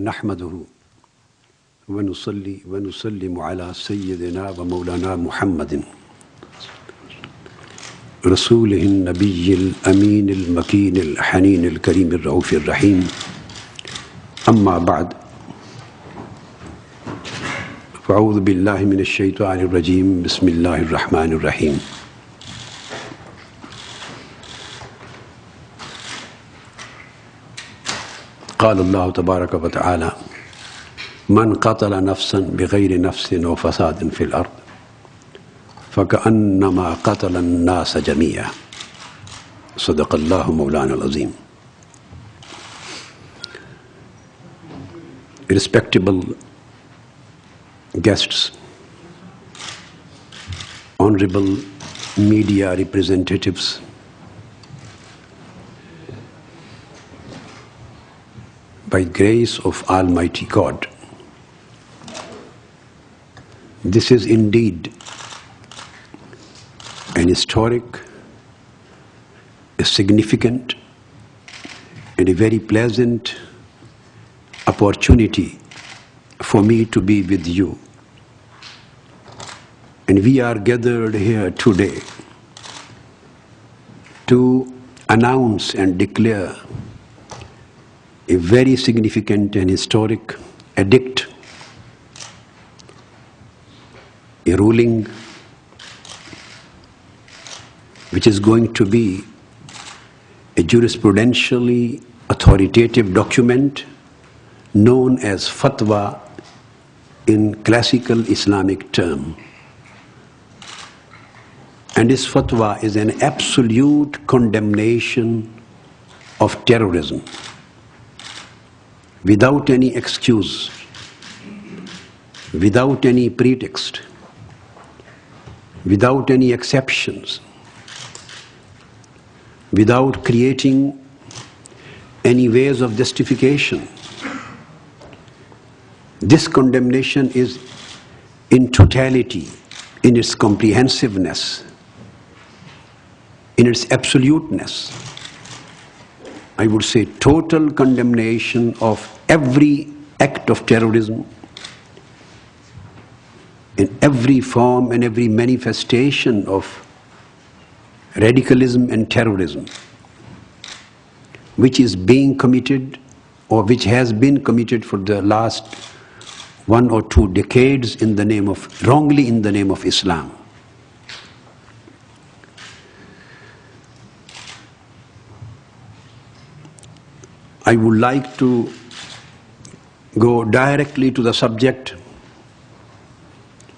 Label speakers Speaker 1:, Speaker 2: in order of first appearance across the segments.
Speaker 1: نحمده ونصلي ونسلم على سيدنا ومولانا محمد رسوله النبي الأمين المكين الحنين الكريم الرؤوف الرحيم أما بعد فأعوذ بالله من الشيطان الرجيم بسم الله الرحمن الرحيم قال الله تبارك وتعالى من قتل نفسا بغير نفس وفساد في الأرض فكأنما قتل الناس جميعا صدق الله مولانا العظيم. Respectable guests, honorable media representatives, by grace of Almighty God, this is indeed an historic, a significant, and a very pleasant opportunity for me to be with you. And we are gathered here today to announce and declare a very significant and historic edict, a ruling which is going to be a jurisprudentially authoritative document known as Fatwa in classical Islamic term. And this Fatwa is an absolute condemnation of terrorism, without any excuse, without any pretext, without any exceptions, without creating any ways of justification. This condemnation is in totality, in its comprehensiveness, in its absoluteness. I would say total condemnation of every act of terrorism, in every form and every manifestation of radicalism and terrorism, which is being committed or which has been committed for the last 1 or 2 decades in the name of, wrongly in the name of Islam. I would like to go directly to the subject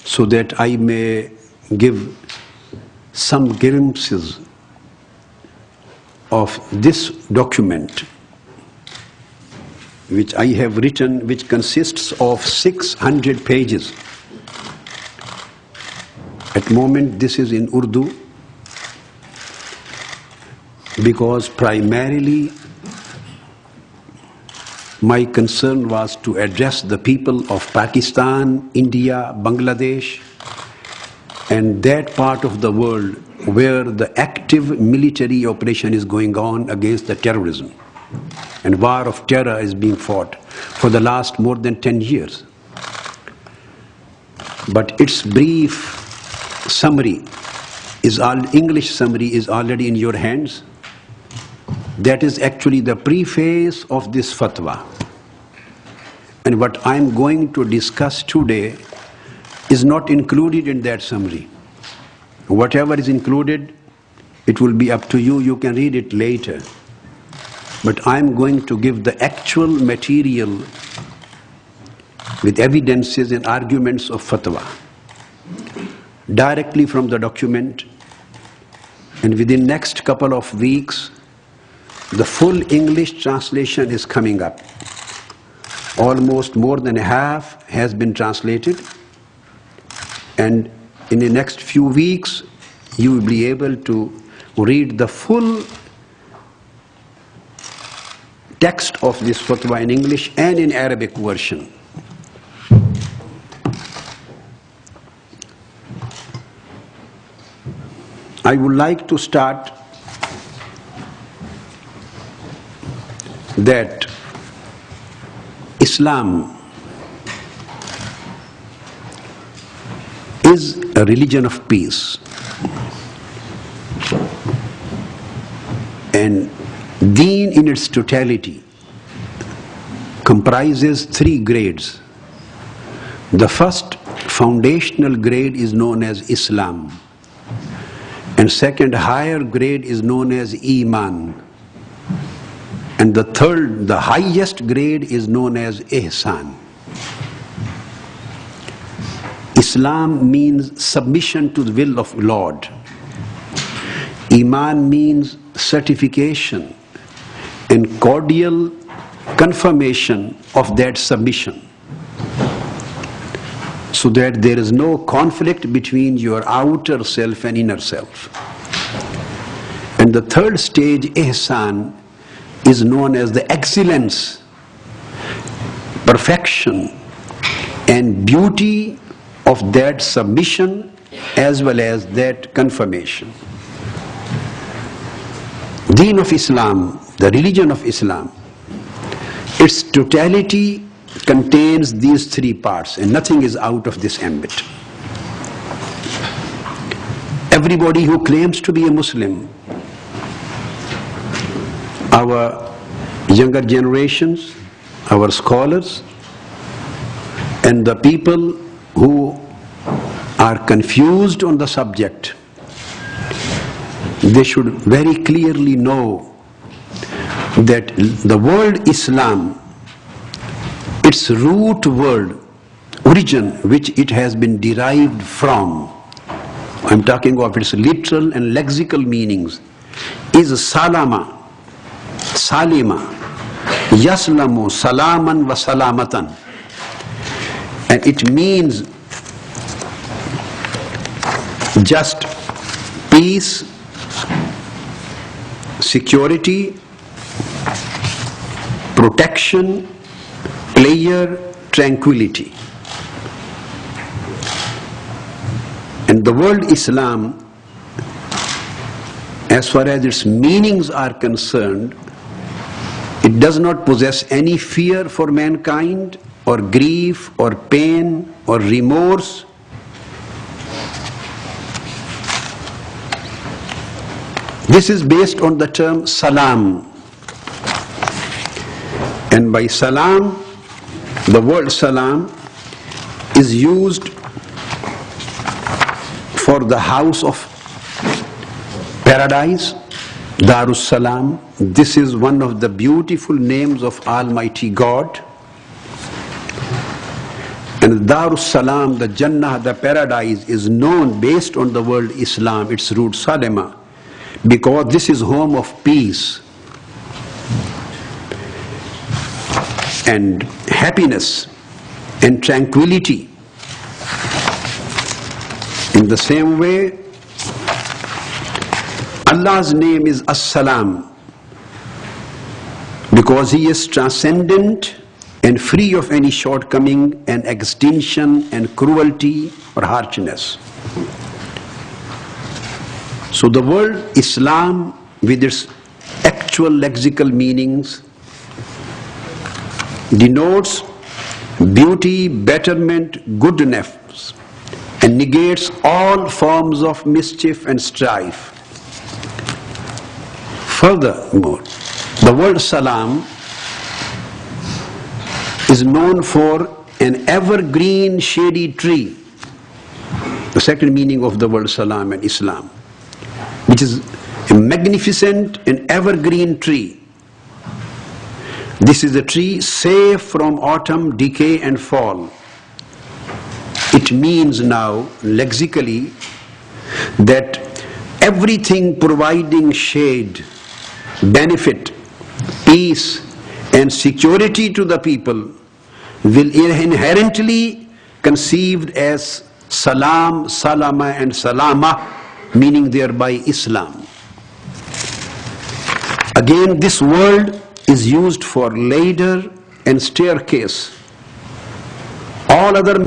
Speaker 1: so that I may give some glimpses of this document which I have written, which consists of 600 pages. At the moment this is in Urdu because primarily my concern was to address the people of Pakistan, India, Bangladesh, and that part of the world where the active military operation is going on against the terrorism. And war of terror is being fought for the last more than 10 years. But its brief summary, English summary is already in your hands. That is actually the preface of this fatwa. And what I'm going to discuss today is not included in that summary. Whatever is included, it will be up to you. You can read it later. But I'm going to give the actual material with evidences and arguments of fatwa directly from the document. And within next couple of weeks, the full English translation is coming up. Almost more than half has been translated. And in the next few weeks, you will be able to read the full text of this fatwa in English and in Arabic version. I would like to start that Islam is a religion of peace, and Deen in its totality comprises 3 grades. The first foundational grade is known as Islam, and second higher grade is known as Iman, and the third, the highest grade, is known as Ihsan. Islam means submission to the will of Lord. Iman means certification and cordial confirmation of that submission, so that there is no conflict between your outer self and inner self. And the third stage, Ihsan, is known as the excellence, perfection, and beauty of that submission as well as that confirmation. Deen of Islam, the religion of Islam, its totality contains these 3 parts, and nothing is out of this ambit. Everybody who claims to be a Muslim, our younger generations, our scholars, and the people who are confused on the subject, they should very clearly know that the word Islam, its root word, origin, which it has been derived from, I'm talking of its literal and lexical meanings, is salama, salima, yaslamu, salaman wa salamatan. And it means just peace, security, protection, pleasure, tranquility. And the word Islam, as far as its meanings are concerned, it does not possess any fear for mankind, or grief, or pain, or remorse. This is based on the term salam. And by salam, the word salam is used for the house of paradise, Darus Salam. This is one of the beautiful names of Almighty God. And Darus Salam, the Jannah, the paradise, is known based on the word Islam, its root Salama, because this is home of peace and happiness and tranquility. In the same way, Allah's name is As-Salam, because He is transcendent and free of any shortcoming and extinction and cruelty or harshness. So the word Islam, with its actual lexical meanings, denotes beauty, betterment, goodness, and negates all forms of mischief and strife. Furthermore, the word Salam is known for an evergreen shady tree. The second meaning of the word Salam and Islam, which is a magnificent and evergreen tree. This is a tree safe from autumn, decay and fall. It means now, lexically, that everything providing shade, benefit, peace and security to the people will inherently conceived as Salam, Salama and Salama, meaning thereby Islam. Again, this word is used for ladder and staircase. All other